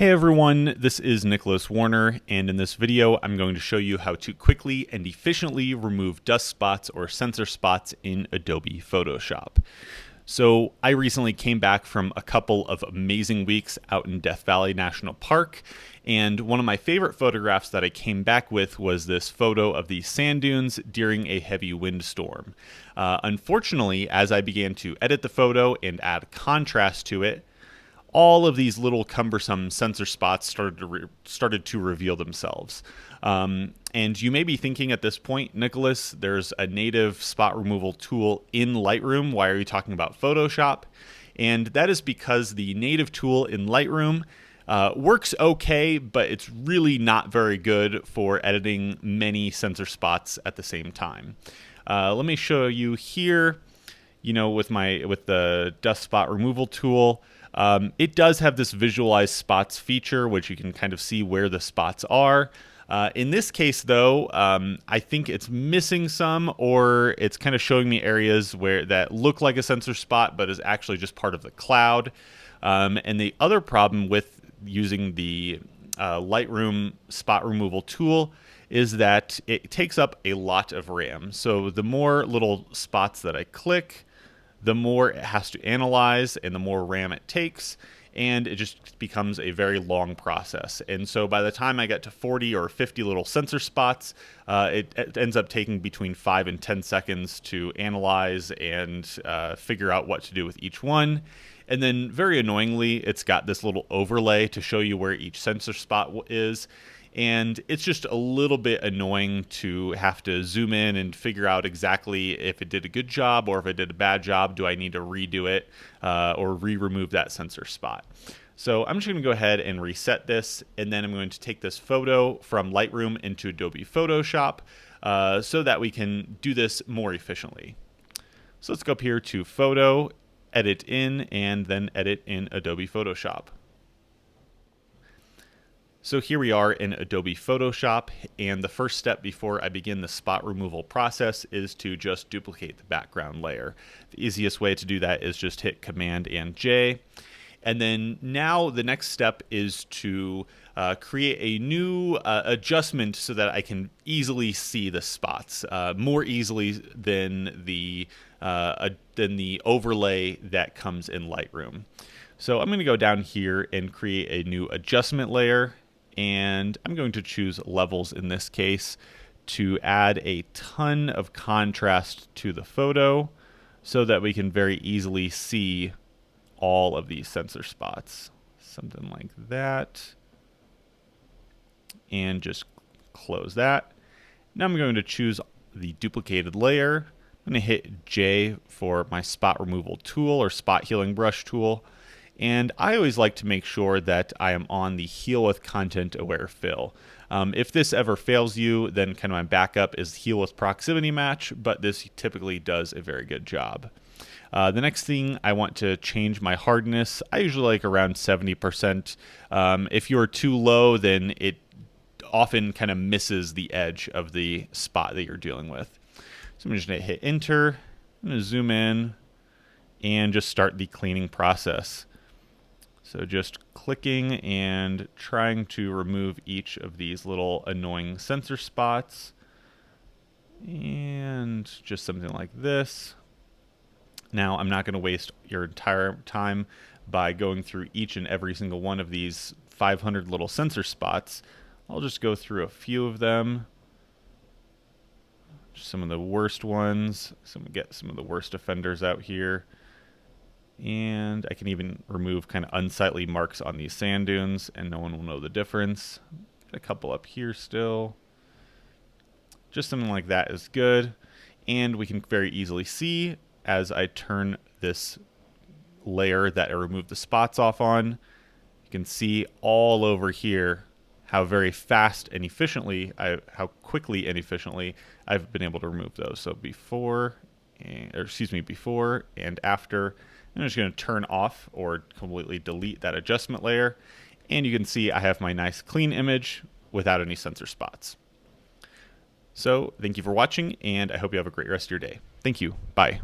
Hey everyone, this is Nicholas Warner, and in this video I'm going to show you how to quickly and efficiently remove dust spots or sensor spots in Adobe Photoshop. So I recently came back from a couple of amazing weeks out in Death Valley National Park, and one of my favorite photographs that I came back with was this photo of the sand dunes during a heavy windstorm. Unfortunately, as I began to edit the photo and add contrast to it, all of these little cumbersome sensor spots started to reveal themselves. And you may be thinking at this point, Nicholas, there's a native spot removal tool in Lightroom. Why are you talking about Photoshop? And that is because the native tool in Lightroom works okay, but it's really not very good for editing many sensor spots at the same time. Let me show you here, with the dust spot removal tool. It does have this visualize spots feature, which you can kind of see where the spots are. In this case, though, I think it's missing some, or it's kind of showing me areas that look like a sensor spot, but is actually just part of the cloud. And the other problem with using the Lightroom spot removal tool is that it takes up a lot of RAM. So the more little spots that I click, the more it has to analyze and the more RAM it takes, and it just becomes a very long process. And so by the time I get to 40 or 50 little sensor spots, it ends up taking between 5 and 10 seconds to analyze and figure out what to do with each one. And then very annoyingly, it's got this little overlay to show you where each sensor spot is. And it's just a little bit annoying to have to zoom in and figure out exactly if it did a good job or if it did a bad job. Do I need to redo it or remove that sensor spot? So I'm just going to go ahead and reset this, and then I'm going to take this photo from Lightroom into Adobe Photoshop so that we can do this more efficiently. So let's go up here to Photo, Edit in, and then Edit in Adobe Photoshop. So here we are in Adobe Photoshop, and the first step before I begin the spot removal process is to just duplicate the background layer. The easiest way to do that is just hit Command and J. And then now the next step is to create a new adjustment so that I can easily see the spots, more easily than the overlay that comes in Lightroom. So I'm going to go down here and create a new adjustment layer. And I'm going to choose levels in this case to add a ton of contrast to the photo so that we can very easily see all of these sensor spots. Something like that. And just close that. Now I'm going to choose the duplicated layer. I'm going to hit J for my spot removal tool or spot healing brush tool. And I always like to make sure that I am on the Heal with Content Aware fill. If this ever fails you, then kind of my backup is Heal with Proximity Match, but this typically does a very good job. The next thing, I want to change my hardness. I usually like around 70%. If you're too low, then it often kind of misses the edge of the spot that you're dealing with. So I'm just going to hit Enter. I'm going to zoom in and just start the cleaning process. So just clicking and trying to remove each of these little annoying sensor spots. And just something like this. Now, I'm not going to waste your entire time by going through each and every single one of these 500 little sensor spots. I'll just go through a few of them. Just some of the worst ones. Get some of the worst offenders out here. And I can even remove kind of unsightly marks on these sand dunes, and no one will know the difference. Got a couple up here still. Just something like that is good. And we can very easily see as I turn this layer that I removed the spots off on, you can see all over here how very fast and efficiently, how quickly and efficiently I've been able to remove those. So before and after. I'm just going to turn off or completely delete that adjustment layer. And you can see I have my nice clean image without any sensor spots. So thank you for watching, and I hope you have a great rest of your day. Thank you. Bye.